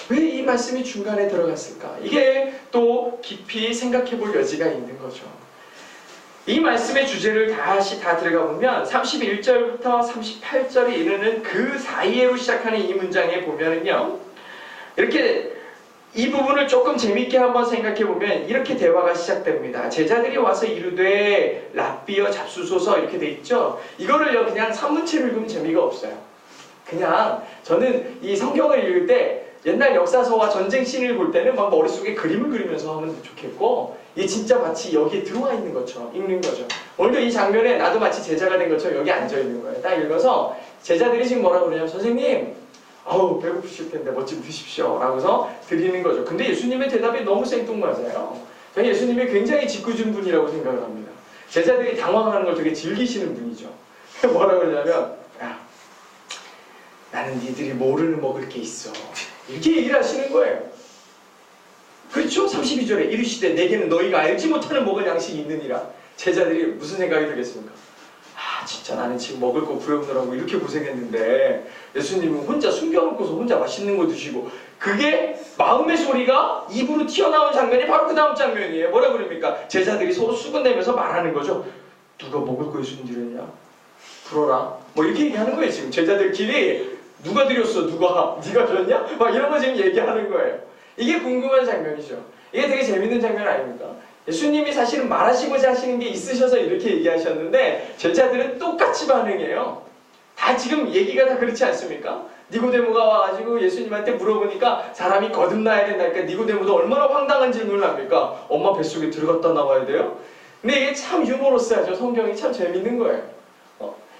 왜 이 말씀이 중간에 들어갔을까? 이게 또 깊이 생각해 볼 여지가 있는 거죠. 이 말씀의 주제를 다시 다 들어가 보면 31절부터 38절에 이르는 그 사이에로 시작하는 이 문장에 보면은요, 이렇게 이 부분을 조금 재밌게 한번 생각해 보면 이렇게 대화가 시작됩니다. 제자들이 와서 이르되 랍비여 잡수소서 이렇게 돼 있죠. 이거를요 그냥 산문체로 읽으면 재미가 없어요. 그냥 저는 이 성경을 읽을 때 옛날 역사서와 전쟁 씬을 볼 때는 막 머릿속에 그림을 그리면서 하면 좋겠고 이게 진짜 마치 여기에 들어와 있는 것처럼 읽는 거죠. 오늘도 이 장면에 나도 마치 제자가 된 것처럼 여기 앉아 있는 거예요. 딱 읽어서 제자들이 지금 뭐라고 그러냐면 선생님 배고프실 텐데 뭐 좀 드십시오 라고서 드리는 거죠. 근데 예수님의 대답이 너무 생뚱맞아요. 저는 예수님이 굉장히 짓궂은 분이라고 생각을 합니다. 제자들이 당황하는 걸 되게 즐기시는 분이죠. 뭐라고 그러냐면 나는 니들이 모르는 먹을 게 있어. 이렇게 얘기를 하시는 거예요. 그렇죠? 32절에 이르시되 내게는 너희가 알지 못하는 먹을 양식이 있느니라. 제자들이 무슨 생각이 들겠습니까? 아, 진짜 나는 지금 먹을 거 구해오느라고 이렇게 고생했는데 예수님은 혼자 숨겨놓고서 혼자 맛있는 거 드시고, 그게 마음의 소리가 입으로 튀어나온 장면이 바로 그 다음 장면이에요. 뭐라 그럽니까? 제자들이 서로 수군대면서 말하는 거죠. 누가 먹을 거 예수님 드렸냐? 불어라. 뭐 이렇게 얘기하는 거예요. 지금 제자들끼리 누가 드렸어? 누가? 네가 줬냐? 막 이런 거 지금 얘기하는 거예요. 이게 궁금한 장면이죠. 이게 되게 재밌는 장면 아닙니까? 예수님이 사실은 말하시고자 하시는 게 있으셔서 이렇게 얘기하셨는데 제자들은 똑같이 반응해요. 다 지금 얘기가 다 그렇지 않습니까? 니고데모가 와가지고 예수님한테 물어보니까 사람이 거듭나야 된다니까 니고데모도 얼마나 황당한 질문을 합니까? 엄마 뱃속에 들어갔다 나와야 돼요? 근데 이게 참 유머러스하죠. 성경이 참 재밌는 거예요.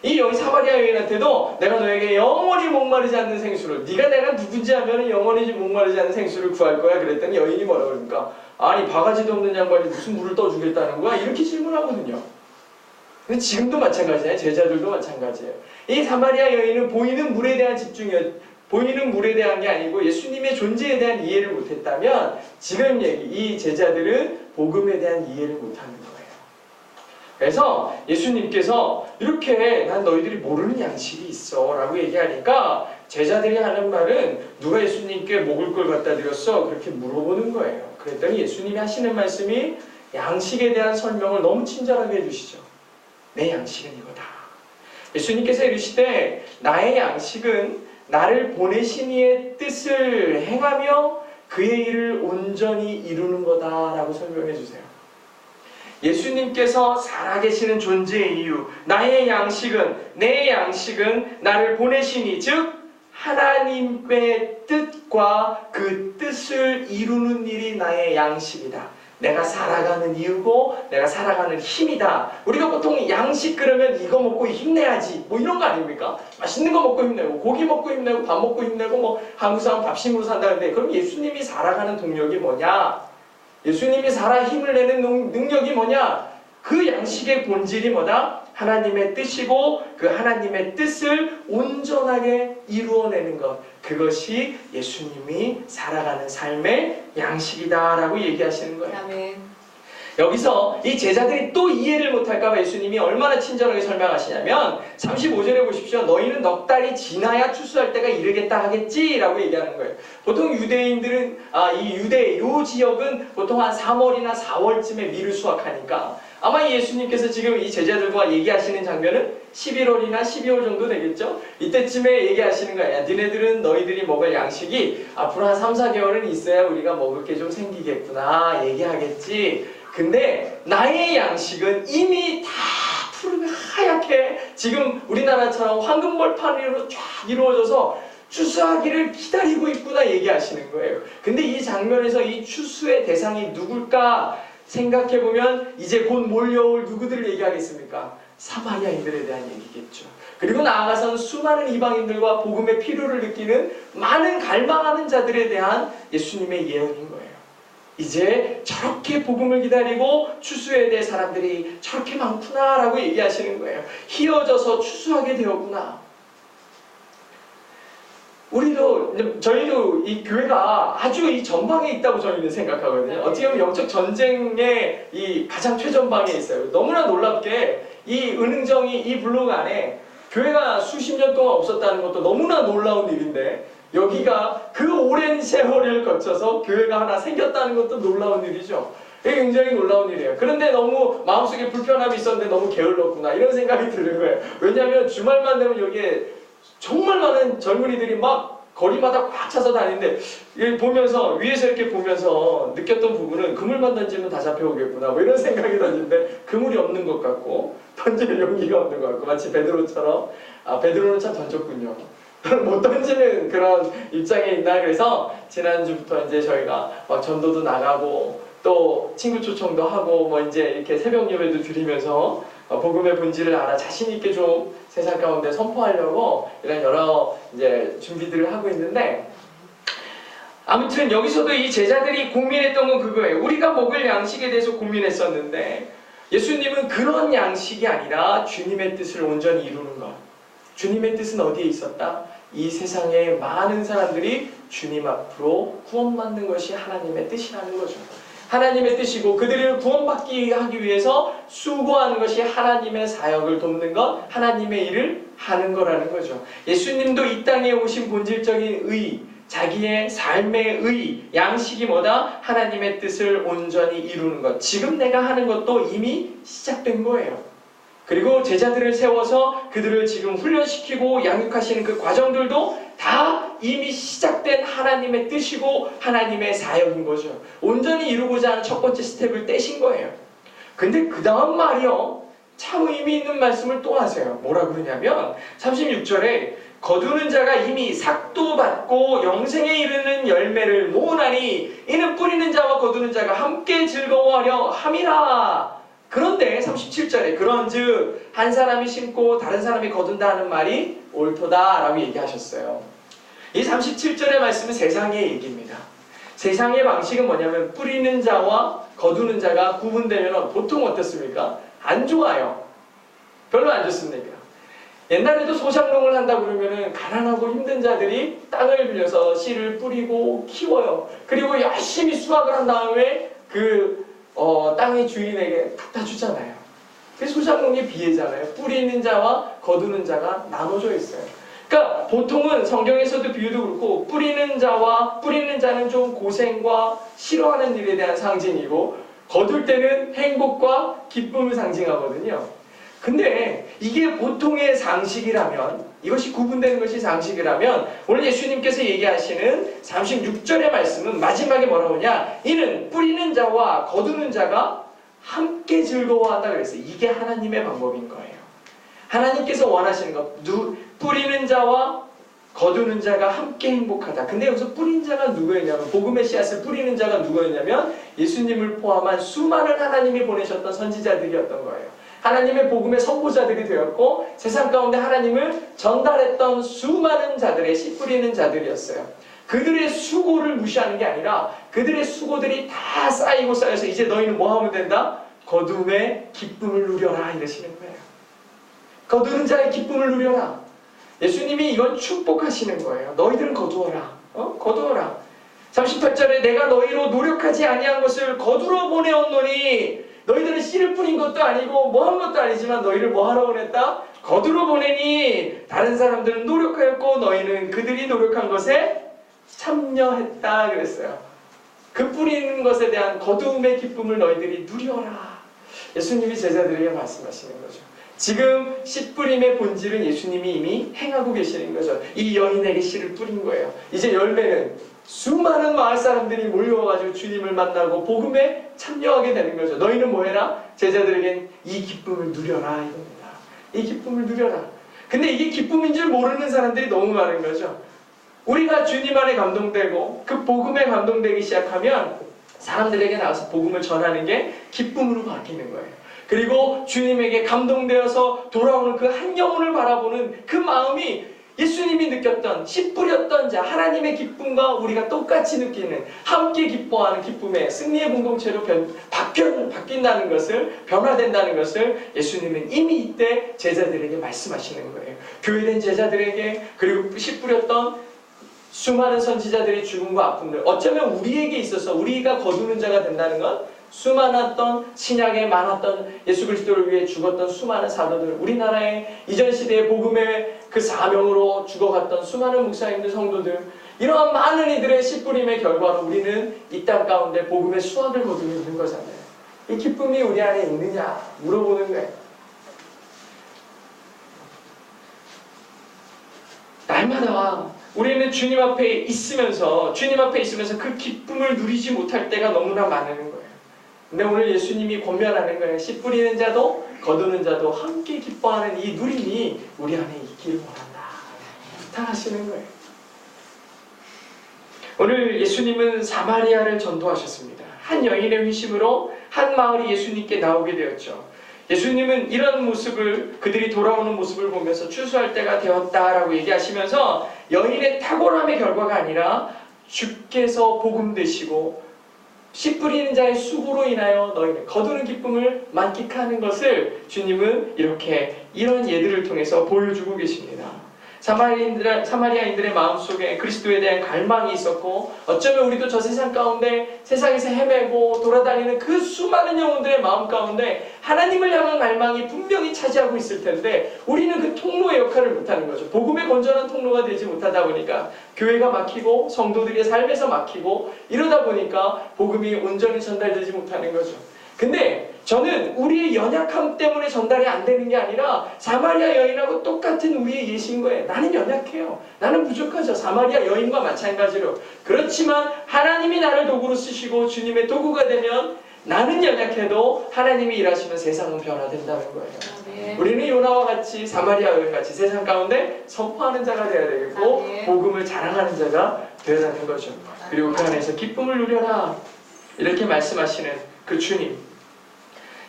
이 여기 사마리아 여인한테도 내가 너에게 영원히 목마르지 않는 생수를, 네가 내가 누군지 하면 영원히 목마르지 않는 생수를 구할 거야 그랬더니 여인이 뭐라 그러니까, 아니 바가지도 없는 양반이 무슨 물을 떠주겠다는 거야? 이렇게 질문하거든요. 근데 지금도 마찬가지예요. 제자들도 마찬가지예요. 이 사마리아 여인은 보이는 물에 대한 보이는 물에 대한 게 아니고 예수님의 존재에 대한 이해를 못했다면, 지금 이 제자들은 복음에 대한 이해를 못하는 거예요. 그래서 예수님께서 이렇게 난 너희들이 모르는 양식이 있어 라고 얘기하니까 제자들이 하는 말은 누가 예수님께 먹을 걸 갖다 드렸어? 그렇게 물어보는 거예요. 그랬더니 예수님이 하시는 말씀이 양식에 대한 설명을 너무 친절하게 해주시죠. 내 양식은 이거다. 예수님께서 이르시되 나의 양식은 나를 보내신 이의 뜻을 행하며 그의 일을 온전히 이루는 거다라고 설명해 주세요. 예수님께서 살아계시는 존재의 이유, 나의 양식은, 내 양식은 나를 보내시니, 즉 하나님의 뜻과 그 뜻을 이루는 일이 나의 양식이다. 내가 살아가는 이유고 내가 살아가는 힘이다. 우리가 보통 양식 그러면 이거 먹고 힘내야지 뭐 이런 거 아닙니까? 맛있는 거 먹고 힘내고 고기 먹고 힘내고 밥 먹고 힘내고 뭐 한국 사람 밥심으로 산다는데, 그럼 예수님이 살아가는 동력이 뭐냐? 예수님이 살아 힘을 내는 능력이 뭐냐? 그 양식의 본질이 뭐다? 하나님의 뜻이고 그 하나님의 뜻을 온전하게 이루어내는 것, 그것이 예수님이 살아가는 삶의 양식이다라고 얘기하시는 거예요. 아멘. 여기서 이 제자들이 또 이해를 못할까봐 예수님이 얼마나 친절하게 설명하시냐면 35절에 보십시오. 너희는 넉 달이 지나야 추수할 때가 이르겠다 하겠지 라고 얘기하는 거예요. 보통 유대인들은 이 유대 요 지역은 보통 한 3월이나 4월쯤에 밀을 수확하니까 아마 예수님께서 지금 이 제자들과 얘기하시는 장면은 11월이나 12월 정도 되겠죠? 이때쯤에 얘기하시는 거야. 니네들은 너희들이 먹을 양식이 앞으로 한 3, 4개월은 있어야 우리가 먹을 게 좀 생기겠구나 얘기하겠지. 근데 나의 양식은 이미 다 푸르게 하얗게 지금 우리나라처럼 황금벌판으로 쫙 이루어져서 추수하기를 기다리고 있구나 얘기하시는 거예요. 근데 이 장면에서 이 추수의 대상이 누굴까 생각해보면 이제 곧 몰려올 누구들을 얘기하겠습니까? 사마리아인들에 대한 얘기겠죠. 그리고 나아가서는 수많은 이방인들과 복음의 필요를 느끼는 많은 갈망하는 자들에 대한 예수님의 예언인 거예요. 이제 저렇게 복음을 기다리고 추수해야 될 사람들이 저렇게 많구나 라고 얘기하시는 거예요. 휘어져서 추수하게 되었구나. 저희도 이 교회가 아주 이 전방에 있다고 저희는 생각하거든요. 어떻게 보면 영적 전쟁의 이 가장 최전방에 있어요. 너무나 놀랍게 이 은흥정이 이 블록 안에 교회가 수십 년 동안 없었다는 것도 너무나 놀라운 일인데, 여기가 그 오랜 세월을 거쳐서 교회가 하나 생겼다는 것도 놀라운 일이죠. 이게 굉장히 놀라운 일이에요. 그런데 너무 마음속에 불편함이 있었는데 너무 게을렀구나 이런 생각이 드는 거예요. 왜냐하면 주말만 되면 여기에 정말 많은 젊은이들이 막 거리마다 꽉 차서 다니는데, 보면서 위에서 이렇게 보면서 느꼈던 부분은 그물만 던지면 다 잡혀오겠구나 뭐 이런 생각이 던지는데 그물이 없는 것 같고 던질 용기가 없는 것 같고, 마치 베드로처럼 베드로는 참 던졌군요. 못 던지는 그런 입장에 있나. 그래서 지난주부터 이제 저희가 막 전도도 나가고 또 친구 초청도 하고 뭐 이제 이렇게 새벽 예배도 드리면서 복음의 본질을 알아 자신 있게 좀 세상 가운데 선포하려고 이런 여러 이제 준비들을 하고 있는데, 아무튼 여기서도 이 제자들이 고민했던 건 그거예요. 우리가 먹을 양식에 대해서 고민했었는데 예수님은 그런 양식이 아니라 주님의 뜻을 온전히 이루는 것. 주님의 뜻은 어디에 있었다? 이 세상의 많은 사람들이 주님 앞으로 구원받는 것이 하나님의 뜻이라는 거죠. 하나님의 뜻이고 그들을 구원받기 하기 위해서 수고하는 것이 하나님의 사역을 돕는 것, 하나님의 일을 하는 거라는 거죠. 예수님도 이 땅에 오신 본질적인 의, 자기의 삶의 의, 양식이 뭐다? 하나님의 뜻을 온전히 이루는 것. 지금 내가 하는 것도 이미 시작된 거예요. 그리고 제자들을 세워서 그들을 지금 훈련시키고 양육하시는 그 과정들도 다 이미 시작된 하나님의 뜻이고 하나님의 사역인 거죠. 온전히 이루고자 하는 첫 번째 스텝을 떼신 거예요. 근데 그 다음 말이요, 참 의미 있는 말씀을 또 하세요. 뭐라 그러냐면 36절에 거두는 자가 이미 삭도 받고 영생에 이르는 열매를 모으나니 이는 뿌리는 자와 거두는 자가 함께 즐거워하려 함이라. 그런데 37절에 그런즉 한 사람이 심고 다른 사람이 거둔다 하는 말이 옳도다 라고 얘기하셨어요. 이 37절의 말씀은 세상의 얘기입니다. 세상의 방식은 뭐냐면 뿌리는 자와 거두는 자가 구분되면 보통 어떻습니까? 안 좋아요. 별로 안 좋습니다. 옛날에도 소작농을 한다 그러면은 가난하고 힘든 자들이 땅을 빌려서 씨를 뿌리고 키워요. 그리고 열심히 수확을 한 다음에 땅의 주인에게 갖다 주잖아요. 그게 소작농의 비유잖아요. 뿌리는 자와 거두는 자가 나눠져 있어요. 그러니까 보통은 성경에서도 비유도 그렇고 뿌리는 자는 좀 고생과 싫어하는 일에 대한 상징이고 거둘 때는 행복과 기쁨을 상징하거든요. 근데 이게 보통의 상식이라면, 이것이 구분되는 것이 상식이라면 오늘 예수님께서 얘기하시는 36절의 말씀은 마지막에 뭐라고 하냐, 이는 뿌리는 자와 거두는 자가 함께 즐거워한다 그랬어요. 이게 하나님의 방법인 거예요. 하나님께서 원하시는 것, 뿌리는 자와 거두는 자가 함께 행복하다. 근데 여기서 뿌린 자가 누구였냐면, 복음의 씨앗을 뿌리는 자가 누구였냐면 예수님을 포함한 수많은 하나님이 보내셨던 선지자들이었던 거예요. 하나님의 복음의 선포자들이 되었고 세상 가운데 하나님을 전달했던 수많은 자들의 씨 뿌리는 자들이었어요. 그들의 수고를 무시하는 게 아니라 그들의 수고들이 다 쌓이고 쌓여서 이제 너희는 뭐 하면 된다? 거둠의 기쁨을 누려라 이러시는 거예요. 거두는 자의 기쁨을 누려라. 예수님이 이건 축복하시는 거예요. 너희들은 거두어라. 거두어라. 38절에 내가 너희로 노력하지 아니한 것을 거두러 보내었노니, 너희들은 씨를 뿌린 것도 아니고 뭐 한 것도 아니지만 너희를 뭐 하러 보냈다? 거두러 보내니 다른 사람들은 노력하였고 너희는 그들이 노력한 것에 참여했다 그랬어요. 그 뿌리는 것에 대한 거두음의 기쁨을 너희들이 누려라. 예수님이 제자들에게 말씀하시는 거죠. 지금 씨 뿌림의 본질은 예수님이 이미 행하고 계시는 거죠. 이 여인에게 씨를 뿌린 거예요. 이제 열매는 수많은 마을 사람들이 몰려와가지고 주님을 만나고 복음에 참여하게 되는 거죠. 너희는 뭐 해라? 제자들에겐 이 기쁨을 누려라 이겁니다. 이 기쁨을 누려라. 근데 이게 기쁨인 줄 모르는 사람들이 너무 많은 거죠. 우리가 주님 안에 감동되고 그 복음에 감동되기 시작하면 사람들에게 나와서 복음을 전하는 게 기쁨으로 바뀌는 거예요. 그리고 주님에게 감동되어서 돌아오는 그 한 영혼을 바라보는 그 마음이 예수님이 느꼈던 씨 뿌렸던 자 하나님의 기쁨과 우리가 똑같이 느끼는 함께 기뻐하는 기쁨의 승리의 공동체로 바뀐다는 것을, 변화된다는 것을 예수님은 이미 이때 제자들에게 말씀하시는 거예요. 교회된 제자들에게, 그리고 씨 뿌렸던 수많은 선지자들의 죽음과 아픔들, 어쩌면 우리에게 있어서 우리가 거두는 자가 된다는 건 수많았던 신약에 많았던 예수 그리스도를 위해 죽었던 수많은 사도들, 우리나라의 이전 시대의 복음의 그 사명으로 죽어갔던 수많은 목사님들, 성도들, 이러한 많은 이들의 씨 뿌림의 결과로 우리는 이 땅 가운데 복음의 수확을 거두고 있는 거잖아요. 이 기쁨이 우리 안에 있느냐 물어보는 거예요. 날마다 우리는 주님 앞에 있으면서 그 기쁨을 누리지 못할 때가 너무나 많은 거예요. 근데 오늘 예수님이 권면하는 거예요. 씨 뿌리는 자도 거두는 자도 함께 기뻐하는 이 누림이 우리 안에 있기를 원한다. 부탁하시는 거예요. 오늘 예수님은 사마리아를 전도하셨습니다. 한 여인의 회심으로 한 마을이 예수님께 나오게 되었죠. 예수님은 이런 모습을, 그들이 돌아오는 모습을 보면서 추수할 때가 되었다라고 얘기하시면서 여인의 탁월함의 결과가 아니라 주께서 복음 되시고 씨 뿌리는 자의 수고로 인하여 너희는 거두는 기쁨을 만끽하는 것을 주님은 이런 예들을 통해서 보여주고 계십니다. 사마리아인들의 마음속에 그리스도에 대한 갈망이 있었고, 어쩌면 우리도 저 세상 가운데 세상에서 헤매고 돌아다니는 그 수많은 영혼들의 마음 가운데 하나님을 향한 갈망이 분명히 차지하고 있을 텐데, 우리는 그 통로의 역할을 못하는 거죠. 복음의 건전한 통로가 되지 못하다 보니까 교회가 막히고 성도들의 삶에서 막히고, 이러다 보니까 복음이 온전히 전달되지 못하는 거죠. 근데 저는 우리의 연약함 때문에 전달이 안 되는 게 아니라 사마리아 여인하고 똑같은 우리의 예시인 거예요. 나는 연약해요. 나는 부족하죠. 사마리아 여인과 마찬가지로. 그렇지만 하나님이 나를 도구로 쓰시고 주님의 도구가 되면 나는 연약해도 하나님이 일하시면 세상은 변화된다는 거예요. 우리는 요나와 같이 사마리아 여인같이 세상 가운데 선포하는 자가 되어야 되겠고, 복음을 자랑하는 자가 되어야 하는 거죠. 그리고 그 안에서 기쁨을 누려라, 이렇게 말씀하시는 그 주님,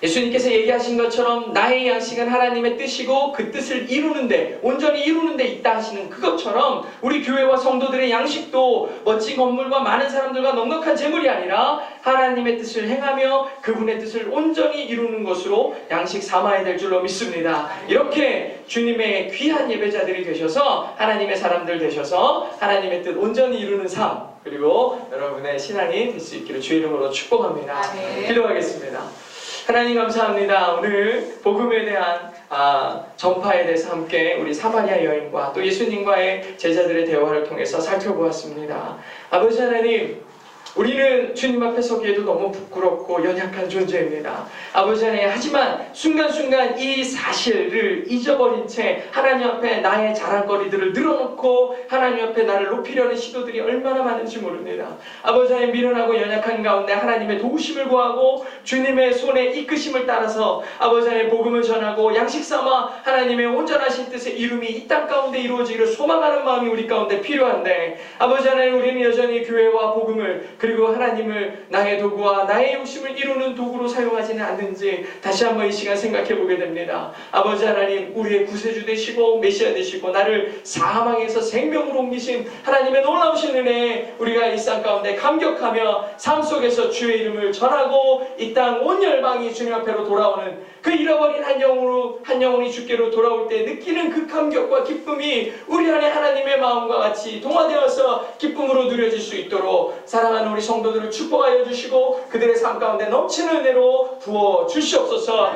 예수님께서 얘기하신 것처럼 나의 양식은 하나님의 뜻이고 그 뜻을 이루는데, 온전히 이루는데 있다 하시는 그것처럼 우리 교회와 성도들의 양식도 멋진 건물과 많은 사람들과 넉넉한 재물이 아니라 하나님의 뜻을 행하며 그분의 뜻을 온전히 이루는 것으로 양식 삼아야 될 줄로 믿습니다. 이렇게 주님의 귀한 예배자들이 되셔서, 하나님의 사람들 되셔서 하나님의 뜻 온전히 이루는 삶, 그리고 여러분의 신앙이 될 수 있기를 주의 이름으로 축복합니다. 기도하겠습니다. 하나님 감사합니다. 오늘 복음에 대한 전파에 대해서 함께 우리 사마리아 여인과 또 예수님과의 제자들의 대화를 통해서 살펴보았습니다. 아버지 하나님, 우리는 주님 앞에 서기에도 너무 부끄럽고 연약한 존재입니다. 아버지 하나님, 하지만 순간순간 이 사실을 잊어버린 채 하나님 앞에 나의 자랑거리들을 늘어놓고 하나님 앞에 나를 높이려는 시도들이 얼마나 많은지 모릅니다. 아버지 하나님, 미련하고 연약한 가운데 하나님의 도우심을 구하고 주님의 손에 이끄심을 따라서 아버지 하나님 복음을 전하고 양식 삼아 하나님의 온전하신 뜻의 이름이 이 땅 가운데 이루어지기를 소망하는 마음이 우리 가운데 필요한데, 아버지 하나님, 우리는 여전히 교회와 복음을 그리고 하나님을 나의 도구와 나의 욕심을 이루는 도구로 사용하지는 않는지 다시 한번 이 시간 생각해 보게 됩니다. 아버지 하나님, 우리의 구세주 되시고 메시아 되시고 나를 사망에서 생명으로 옮기신 하나님의 놀라우신 은혜에 우리가 이 땅 가운데 감격하며 삶 속에서 주의 이름을 전하고 이 땅 온 열방이 주님 앞에로 돌아오는 그 잃어버린 한 영혼이 주께로 돌아올 때 느끼는 그 감격과 기쁨이 우리 안에 하나님의 마음과 같이 동화되어서 기쁨으로 누려질 수 있도록 사랑하는 우리 성도들을 축복하여 주시고 그들의 삶 가운데 넘치는 은혜로 부어 주시옵소서.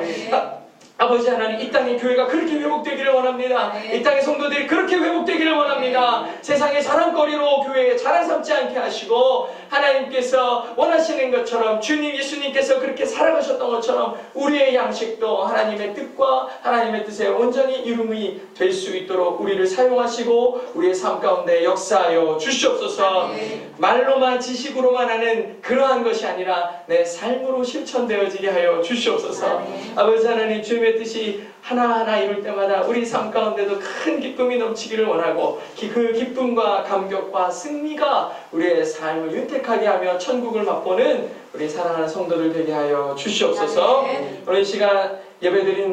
아버지 하나님, 이 땅의 교회가 그렇게 회복되기를 원합니다. 이 땅의 성도들이 그렇게 회복되기를 원합니다. 세상의 자랑거리로 교회에 자랑 삼지 않게 하시고, 하나님께서 원하시는 것처럼 주님 예수님께서 그렇게 살아가셨던 것처럼 우리의 양식도 하나님의 뜻과 하나님의 뜻에 온전히 이rum이 될 수 있도록 우리를 사용하시고 우리의 삶 가운데 역사하여 주시옵소서. 말로만 지식으로만 하는 그러한 것이 아니라 내 삶으로 실천되어지게 하여 주시옵소서. 아버지 하나님, 주님의 뜻이 하나하나 이룰 때마다 우리 삶 가운데도 큰 기쁨이 넘치기를 원하고, 그 기쁨과 감격과 승리가 우리의 삶을 윤택하게 하며 천국을 맛보는 우리 사랑하는 성도들 되게 하여 주시옵소서. 오늘 이 시간 예배드린